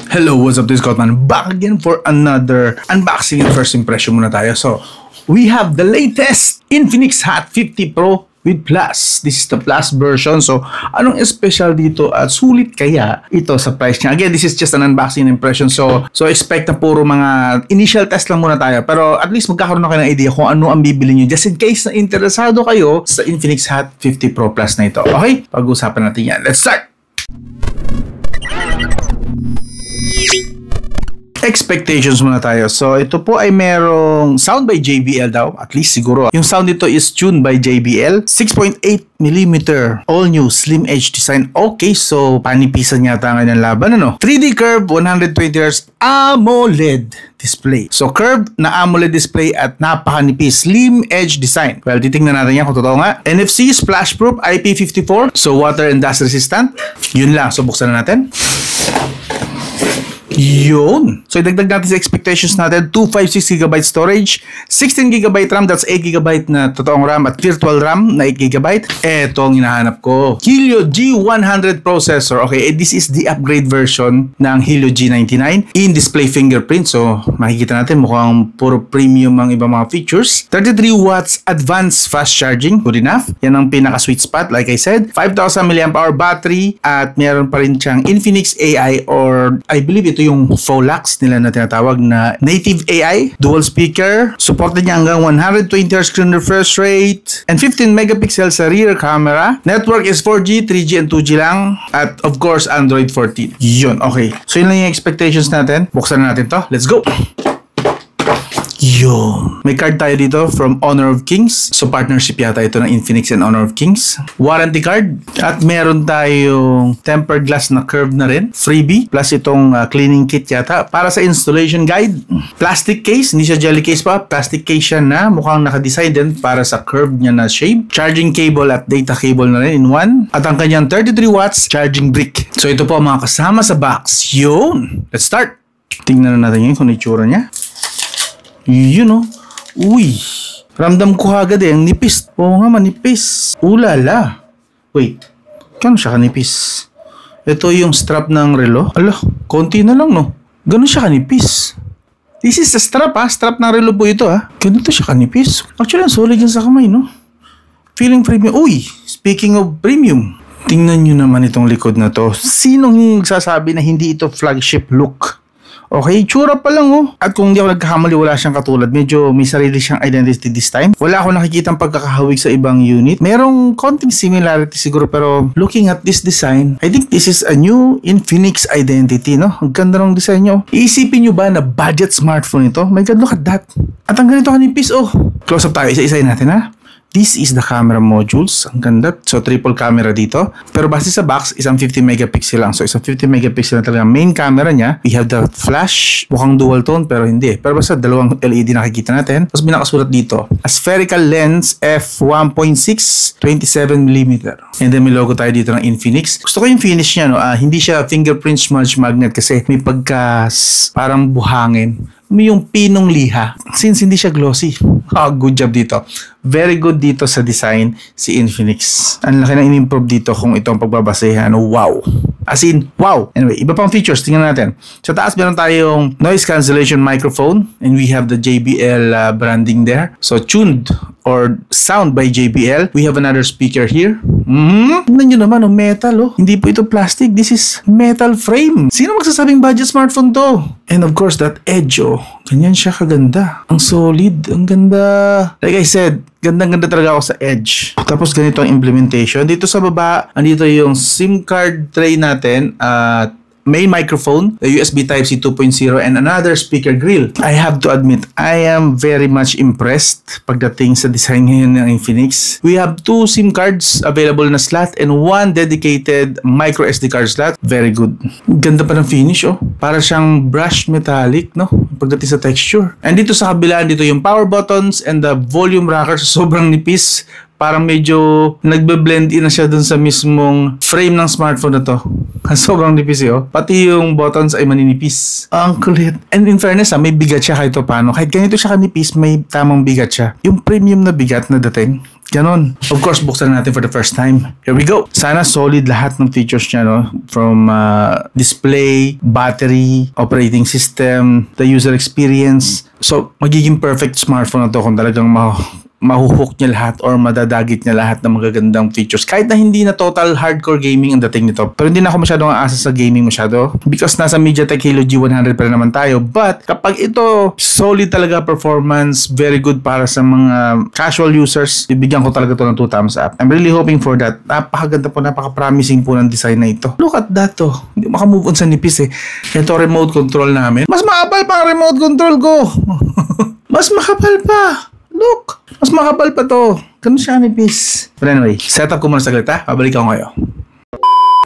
Hello, what's up? This is Scotman back again for another unboxing and first impression muna tayo. So, we have the latest Infinix Hot 50 Pro with Plus. This is the Plus version. So, anong special dito at sulit kaya ito sa price niya? Again, this is just an unboxing and impression. So expect na puro mga initial test lang muna tayo. Pero at least magkakaroon na kayo ng idea kung ano ang bibili nyo just in case na interesado kayo sa Infinix Hot 50 Pro Plus na ito. Okay? Pag-usapan natin yan. Let's start! Expectations muna tayo. So, ito po ay merong sound by JBL daw. At least siguro. Yung sound dito is tuned by JBL. 6.8mm all new slim edge design. Okay, so panipisan yata ngayon ang laban. 3D curve, 120Hz AMOLED display. So, curved na AMOLED display at napakanipis. Slim edge design. Well, titingnan natin yan kung totoo nga. NFC, splash proof, IP54. So, water and dust resistant. Yun lang. So, buksan na natin. Yun. So, idagdag natin sa expectations natin. 256GB storage, 16GB RAM, that's 8GB na totoong RAM at virtual RAM na 8GB. Ito ang hinahanap ko. Helio G100 processor. Okay, this is the upgrade version ng Helio G99 in-display fingerprint. So, makikita natin mukhang puro premium ang ibang mga features. 33 watts advanced fast charging. Good enough. Yan ang pinaka-sweet spot. Like I said, 5,000 mAh battery at meron pa rin siyang Infinix AI or I believe ito yung Folax nila na tinatawag na native AI, dual speaker, supported niya hanggang 120Hz screen refresh rate, and 15 megapixel sa rear camera. Network is 4G, 3G, and 2G lang. At of course, Android 14. Yun, okay. So yun lang yung expectations natin. Buksan na natin to. Let's go! Yun. May card tayo dito from Honor of Kings. So, partnership yata ito ng Infinix and Honor of Kings. Warranty card. At meron tayong tempered glass na curve na rin. Freebie. Plus itong cleaning kit yata. Para sa installation guide. Plastic case. Hindi siya jelly case pa. Plastic case siya na mukhang nakadesign din para sa curve niya na shape. Charging cable at data cable na rin in one. At ang kanyang 33 watts charging brick. So, ito po ang mga kasama sa box. Yun. Let's start. Tingnan na natin yun kung itsura niya. Yun o. Uy. Ramdam ko agad ang nipis. Oo nga, manipis. Ulala. Wait. Kano siya kanipis? Ito yung strap ng relo. Ala, konti na lang Ganun siya kanipis. This is the strap Strap ng relo po ito Ganito siya kanipis. Actually, ang solid yan sa kamay Feeling premium. Uy, speaking of premium. Tingnan nyo naman itong likod na to. Sinong sasabi na hindi ito flagship look? Okay, tsura pa lang At kung hindi ako nagkakamali, wala siyang katulad. Medyo may sarili siyang identity this time. Wala ako nakikitang pagkakahawig sa ibang unit. Merong konting similarity siguro, pero looking at this design, I think this is a new Infinix identity, Ang ganda ng design nyo. Iisipin nyo ba na budget smartphone ito? My God, look at that. At ang ganito kanipis, Close up tayo, isa-isayin natin, This is the camera modules. Ang ganda. So, triple camera dito. Pero base sa box, isang 50 megapixel lang. So, isang 50 megapixel na talaga main camera niya. We have the flash. Mukhang dual tone, pero hindi. Pero basta dalawang LED nakikita natin. Tapos, binakasulat dito. A spherical lens f1.6, 27mm. And then, may logo tayo dito ng Infinix. Gusto ko yung finish niya, Hindi siya fingerprint smudge magnet kasi may pagka parang buhangin. May yung pinong liha. Since hindi siya glossy. Good job dito. Very good dito sa design si Infinix. Ang laki na in-improve dito kung ito ang pagbabasehan. Wow. As in, wow. Anyway, iba pang features. Tingnan natin. Sa taas meron tayong noise cancellation microphone. And we have the JBL branding there. So, tuned or sound by JBL. We have another speaker here. Tingnan nyo naman, metal, Hindi po ito plastic. This is metal frame. Sino magsasabing budget smartphone to? And of course, that edge, ganyan siya kaganda. Ang solid. Ang ganda. Like I said, gandang-ganda talaga ako sa edge. Tapos ganito ang implementation. Dito sa baba, andito yung SIM card tray natin at main microphone, the USB Type-C 2.0, and another speaker grill. I have to admit, I am very much impressed pagdating sa design ngayon ng Infinix. We have 2 SIM cards available na slot and 1 dedicated micro SD card slot. Very good. Ganda pa ng finish, Para siyang brushed metallic, Pagdating sa texture. And dito sa kabila, dito yung power buttons and the volume rocker. Sobrang nipis. Parang medyo nagbe-blend in na siya dun sa mismong frame ng smartphone na to. Sobrang nipis Pati yung buttons ay maninipis. Ang kulit. And in fairness may bigat siya kahit paano. Kahit ganito siya kanipis, may tamang bigat siya. Yung premium na bigat na dating, Ganon. Of course, buksan natin for the first time. Here we go. Sana solid lahat ng features niya, no? From display, battery, operating system, the user experience. So, magiging perfect smartphone na to kung talagang mahuhook niya lahat or madadagit niya lahat ng magagandang features. Kahit na hindi na total hardcore gaming ang dating nito. Pero hindi na ako masyadong aasa sa gaming masyado. Because nasa MediaTek Helio G100 pa rin naman tayo. But kapag ito solid talaga performance, very good para sa mga casual users, bibigyan ko talaga to ng 2 thumbs up. I'm really hoping for that. Napakaganda po, napaka-promising po ng design na ito. Look at that to. Hindi makamove on sa nipis eh. Ito remote control namin. Mas makapal pa ang remote control ko. Mas makapal pa. Look! Mas makapal pa to. Ganun siya nipis. But anyway, setup ko muna saglit ha. Pabalik ako ngayon.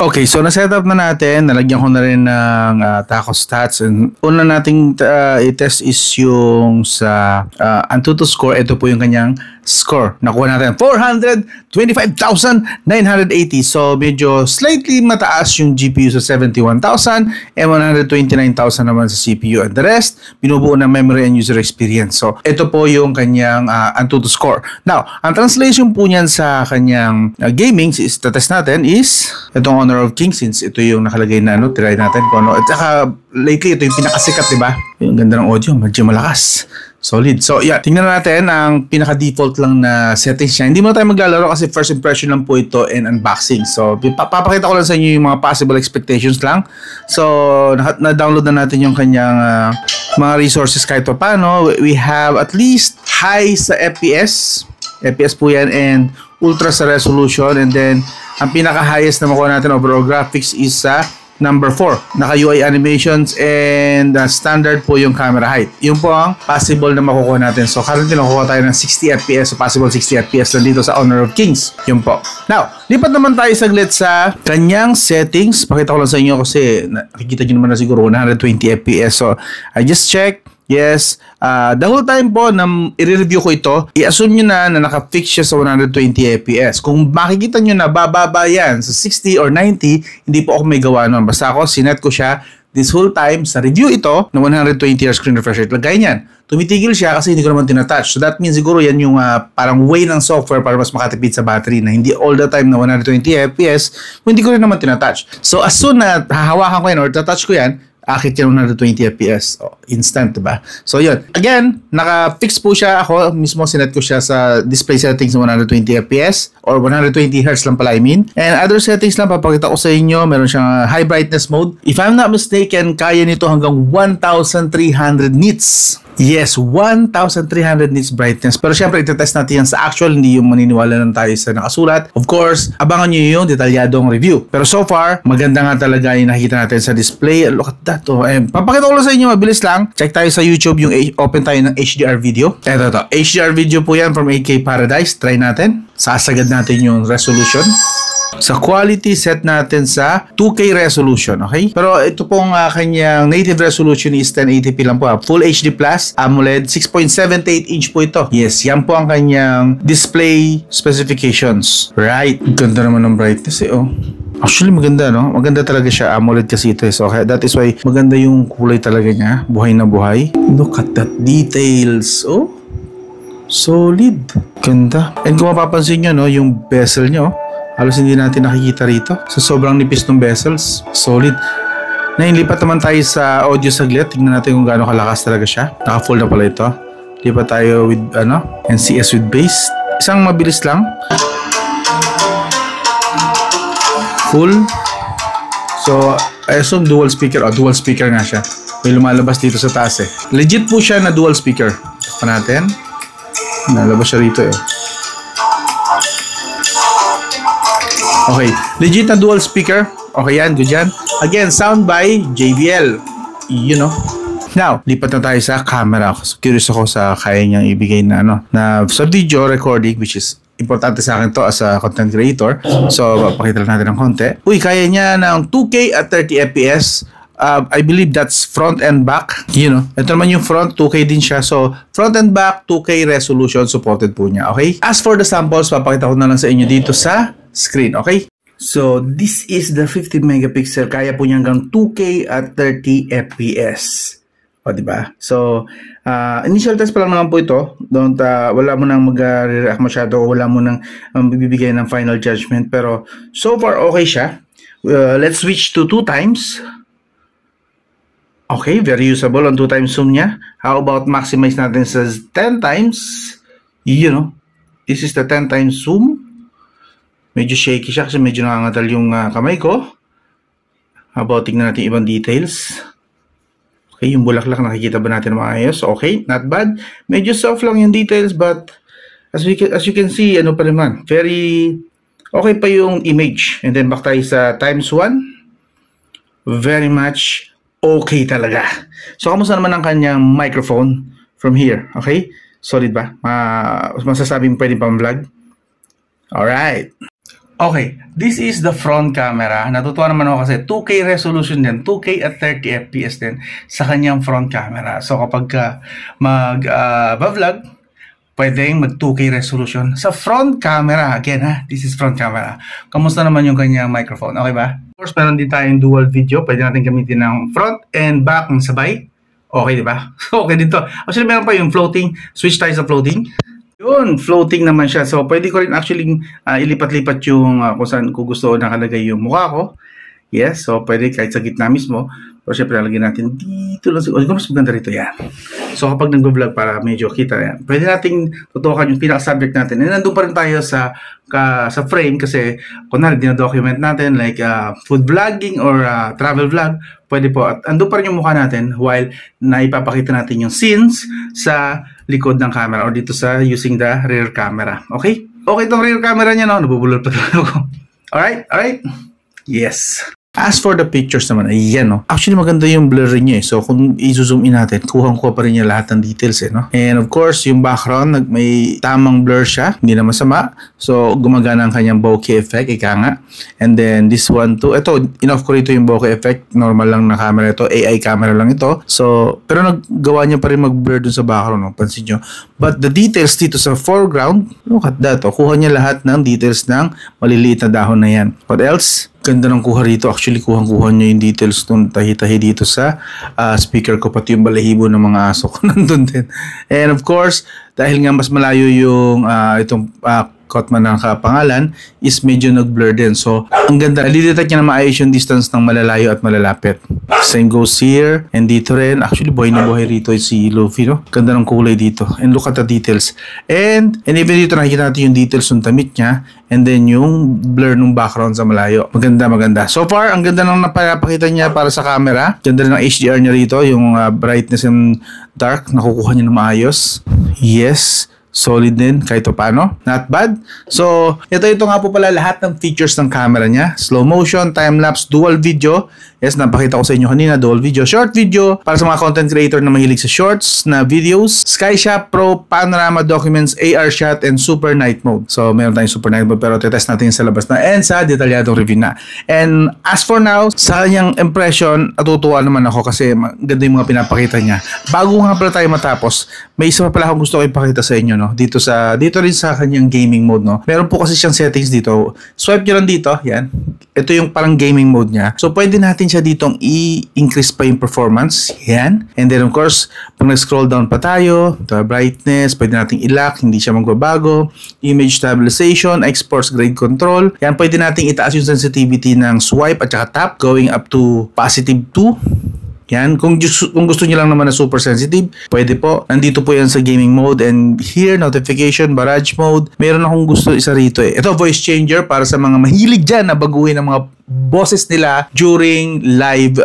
Okay, so na-setup na natin. Nalagyan ko na rin ng taco stats. And una nating i-test is yung sa Antutu score. Ito po yung kanyang score. Nakuha natin 425,980. So, medyo slightly mataas yung GPU sa 71,000 and 129,000 naman sa CPU. And the rest, binubuo ng memory and user experience. So, ito po yung kanyang Antutu score. Now, ang translation po niyan sa kanyang gaming is, test natin is itong Honor of Kings, since ito yung nakalagay na try natin kung ano. At saka, lately, ito yung pinakasikat, diba? Yung ganda ng audio, medyo malakas. Solid. So, yeah, tingnan natin ang pinaka-default lang na settings niya. Hindi muna tayo maglalaro kasi first impression lang po ito and unboxing. So, papakita ko lang sa inyo yung mga possible expectations lang. So, na-download na natin yung kanyang mga resources kahit pa paano. We have at least high sa FPS. FPS po yan and ultra sa resolution. And then, ang pinaka-highest na makuha natin overall graphics is sa number 4, naka-UI animations and standard po yung camera height. Yun po ang possible na makukuha natin. So currently nakukuha tayo ng 60 FPS, so possible 60 FPS lang dito sa Honor of Kings. Yun po. Now, lipat naman tayo saglit sa kanyang settings. Pakita ko lang sa inyo kasi nakikita nyo naman na siguro 120 FPS. So I just checked. Yes, the whole time po na i-review ko ito, i-assume nyo na naka-fix siya sa 120 FPS. Kung makikita nyo na bababa yan sa 60 or 90, hindi po ako may gawa nun. Basta ako, sinet ko siya this whole time sa review ito na 120 Hz screen refresh rate. Lagay niyan. Tumitigil siya kasi hindi ko naman tinatouch. So that means siguro yan yung parang way ng software para mas makatipid sa battery na hindi all the time na 120 FPS kung hindi ko rin naman tinatouch. So as soon na hahawakan ko yan or tatouch ko yan, akit yan 120 FPS. Oh, instant, diba? So, yun. Again, naka-fix po siya. Ako mismo sinet ko siya sa display settings ng 120 FPS or 120 Hz lang pala, I mean. And other settings lang, papakita ko sa inyo. Meron siyang high brightness mode. If I'm not mistaken, kaya nito hanggang 1,300 nits. Yes, 1,300 nits brightness. Pero syempre, itetest natin yan sa actual, hindi yung maniniwala lang tayo sa nakasulat. Of course, abangan nyo yung detalyadong review. Pero so far, maganda nga talaga yung nakikita natin sa display. Look at that. Oh. Papakita ko lang sa inyo, mabilis lang. Check tayo sa YouTube, yung open tayo ng HDR video. Ito. HDR video po yan from AK Paradise. Try natin. Sasagad natin yung resolution. Sa quality, set natin sa 2K resolution, okay? Pero ito pong kanyang native resolution is 1080p lang po. Full HD Plus, AMOLED, 6.78 inch po ito. Yes, yan po ang kanyang display specifications. Right. Ganda naman ng brightness eh, oh. Actually, maganda, no? Maganda talaga siya. AMOLED kasi ito eh. So, that is why maganda yung kulay talaga niya. Buhay na buhay. Look at that details. Oh, solid. Ganda. And kung mapapansin nyo, no, yung bezel nyo, halos hindi natin nakikita rito. So, sobrang nipis ng bezels. Solid. Ngayon, lipat naman tayo sa audio saglit. Tingnan natin kung gaano kalakas talaga siya. Naka-full na pala ito. Lipat tayo with, NCS with bass. Isang mabilis lang. Full. So, I assume dual speaker. Dual speaker nga siya. May lumalabas dito sa taas eh. Legit po siya na dual speaker. Pa natin. Nalabas siya rito eh. Okay, legit na dual speaker. Okay yan, good yan. Again, sound by JBL. You know. Now, lipat na tayo sa camera. So, curious ako sa kaya niyang ibigay na na sa video recording, which is importante sa akin to as a content creator. So, pakita lang natin ng konti. Uy, kaya niya ng 2K at 30 FPS. I believe that's front and back. You know, ito naman yung front, 2K din siya. So, front and back, 2K resolution supported po niya. Okay? As for the samples, papakita ko na lang sa inyo dito sa screen. Okay? So, this is the 15 megapixel. Kaya po niya hanggang 2K at 30 FPS. O, diba? So, initial test pa lang naman po ito. Wala mo nang mag-react masyado, wala mo nang bibigay ng final judgment. Pero, so far, okay siya. Let's switch to 2 times. Okay, very usable on 2 times zoom niya. How about maximize natin sa 10 times? You know, this is the 10 times zoom. Medyo shaky siya kasi medyo nangangatal yung kamay ko. How about tignan natin ibang details? Okay, yung bulaklak nakikita ba natin maayos? Okay, not bad. Medyo soft lang yung details but as you can see, ano pa naman, very okay pa yung image. And then back tayo sa times 1. Very much okay talaga. So, kamusta naman ang kanyang microphone from here? Okay? Solid ba? Masasabing pwede pang vlog? Alright. Okay, this is the front camera. Natutuwa naman ako kasi 2K resolution din, 2K at 30 FPS din sa kanyang front camera. So kapag mag-vlog, pwedeng mag 2K resolution sa front camera. Again this is front camera. Kamusta naman yung kanyang microphone? Okay ba? Of course, meron din tayong dual video. Pwede natin gamitin ng front and back ng sabay. Okay, di ba? Okay dito. Actually, meron pa yung floating. Switch tayo sa floating. Yun, floating naman siya. So, pwede ko rin actually ilipat-lipat yung kung saan ko gusto nakalagay yung mukha ko. Yes, so pwede kahit sa gitna mismo. Pero syempre, lalagyan natin dito lang. Mas maganda rito yan. So, kapag nag-vlog para medyo kita yan, pwede nating tutukan yung pinaka-subject natin. And nandun pa rin tayo sa frame kasi kunwari, dinadocument natin like food vlogging or travel vlog. Pwede po. At andun pa rin yung mukha natin while naipapakita natin yung scenes sa likod ng camera or dito sa using the rear camera. Okay? Okay itong rear camera niya, no? Nabubulol pa talaga ako. Alright? Yes. As for the pictures naman, ayan, no? Actually, maganda yung blur niya, eh. So, kung i-zoom in natin, kuha pa rin niya lahat ng details, eh, no? And of course, yung background, may tamang blur siya. Hindi na masama. So, gumagana ang kanyang bokeh effect, ika nga. And then, this one too. Ito, in-off ko rito yung bokeh effect. Normal lang na camera ito. AI camera lang ito. So, pero naggawa niya pa rin mag-blur dun sa background, no? Pansin nyo. But the details dito sa foreground, look at that, oh. Kuha niya lahat ng details ng maliliit na dahon na yan. What else? Ganda ng kuha rito. Actually, kuha niya yung details nung tahi-tahi dito sa speaker ko. Pati yung balahibo ng mga aso ko nandun din. And of course, dahil nga mas malayo yung itong Kotman ng kapangalan, is medyo nag-blur din. So, ang ganda. Nalidetect niya na maayos yung distance ng malalayo at malalapit. Same goes here. And dito rin. Actually, buhay na buhay rito si Luffy, no? Ganda ng kulay dito. And look at the details. And even dito nakikita natin yung details ng tamit niya. And then yung blur ng background sa malayo. Maganda. So far, ang ganda ng napapakita niya para sa camera. Ganda rin ng HDR niya rito. Yung brightness and dark. Nakukuha niya na maayos. Yes. Solid din kahit paano. Not bad. So, ito nga po pala lahat ng features ng camera niya. Slow motion, time-lapse, dual video. Yes, napakita ko sa inyo kanina, dual video, short video. Para sa mga content creator na mahilig sa shorts na videos. Skyshot Pro, Panorama Documents, AR Shot, and Super Night Mode. So, meron tayong Super Night Mode pero test natin sa labas na and sa detalyadong review na. And as for now, sa kanyang impression, natutuwa naman ako kasi ganda yung mga pinapakita niya. Bago nga pala tayo matapos, may isa pa pala akong gusto ko ipakita sa inyo, no? Dito rin sa kanyang gaming mode, no? Meron po kasi siyang settings dito. Swipe nyo lang dito, yan. Ito yung parang gaming mode niya. So, pwede natin siya ditong i-increase pa yung performance. Yan. And then, of course, pag nag-scroll down pa tayo, ito, brightness, pwede nating i-lock, hindi siya magbabago. Image stabilization, exports grade control. Yan, pwede nating itaas yung sensitivity ng swipe at saka tap, going up to positive 2. Yan, kung gusto niyo lang naman na super sensitive, pwede po. Nandito po yan sa gaming mode and here, notification, barrage mode. Meron akong gusto isa rito eh. Ito, voice changer para sa mga mahilig dyan na baguhin ang mga boses nila during live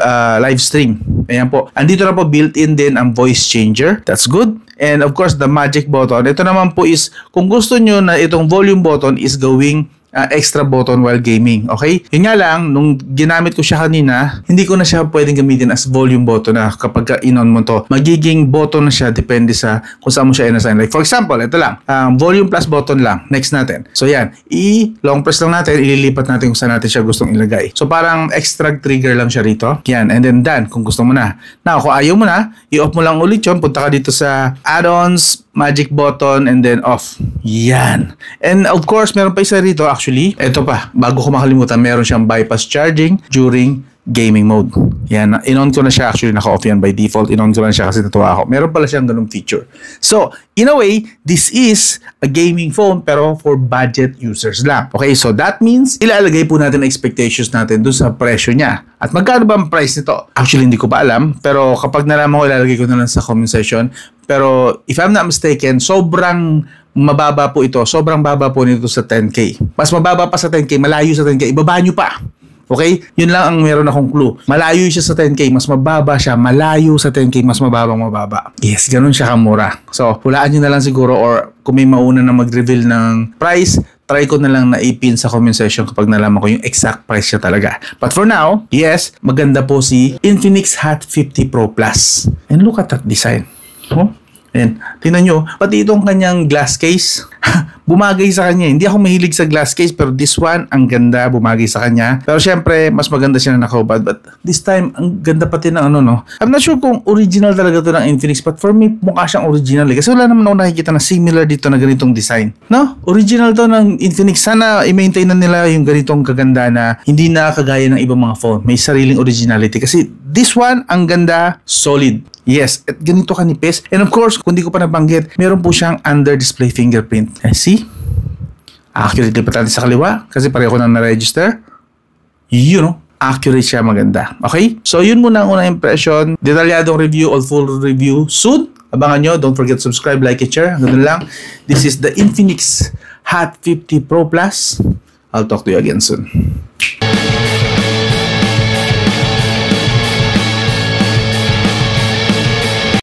stream. Ayan po. Andito na po built-in din ang voice changer. That's good. And of course, the magic button. Ito naman po is, kung gusto nyo na itong volume button is going extra button while gaming. Okay? Yun nga lang, nung ginamit ko siya kanina, hindi ko na siya pwedeng gamitin as volume button na kapag in-on mo to. Magiging button na siya depende sa kung saan mo siya in-assign. Like for example, ito lang. Volume plus button lang. Next natin. So yan. I-long press lang natin. Ililipat natin kung saan natin siya gustong ilagay. So parang extra trigger lang siya rito. Yan. And then done. Kung gusto mo na. Now, kung ayaw mo na, i-off mo lang ulit yun. Punta ka dito sa add-ons, magic button, and then off. Yan. And of course, meron pa isa rito actually. Ito pa, bago ko makalimutan, meron siyang bypass charging during gaming mode. Yan, in-on ko na siya. Actually, naka-off yan by default. In-on ko na siya kasi natuwa ako. Meron pala siyang ganung feature. So, in a way, this is a gaming phone pero for budget users lang. Okay, so that means ilalagay po natin expectations natin dun sa presyo niya. At magkano ba ang price nito? Actually, hindi ko pa alam. Pero kapag nalaman ko, ilalagay ko na lang sa comment section. Pero if I'm not mistaken, sobrang mababa po ito. Sobrang baba po nito sa 10K. Mas mababa pa sa 10K, malayo sa 10K. Ibaba nyo pa. Okay? Yun lang ang meron akong clue. Malayo siya sa 10K, mas mababa siya. Malayo sa 10K, mas mababa. Yes, ganun siya kamura. So, hulaan nyo na lang siguro or kung may mauna na mag-reveal ng price, try ko na lang na ipin sa comment section kapag nalaman ko yung exact price siya talaga. But for now, yes, maganda po si Infinix Hot 50 Pro Plus. And look at that design. Oh? Ayan, tingnan nyo, pati itong kanyang glass case, bumagay sa kanya. Hindi ako mahilig sa glass case, pero this one, ang ganda, bumagay sa kanya. Pero syempre, mas maganda siya na nakahubad. But this time, ang ganda pati ng ano, no? I'm not sure kung original talaga to ng Infinix, but for me, mukha siyang original. Kasi wala naman ako nakikita na similar dito na ganitong design. No? Original to ng Infinix. Sana i-maintain na nila yung ganitong kaganda na hindi na kagaya ng ibang mga phone. May sariling originality. Kasi this one, ang ganda, solid. Yes, at ganito kanipis. And of course, kung di ko pa nabanggit, meron po siyang under-display fingerprint. See? Accurate pa tayo sa kaliwa kasi pareho ko nang na-register. You know, accurate siya, maganda. Okay? So, yun muna ang unang impression. Detalyadong review or full review soon. Abangan nyo. Don't forget to subscribe, like, and share. Ganun lang. This is the Infinix Hot 50 Pro Plus. I'll talk to you again soon.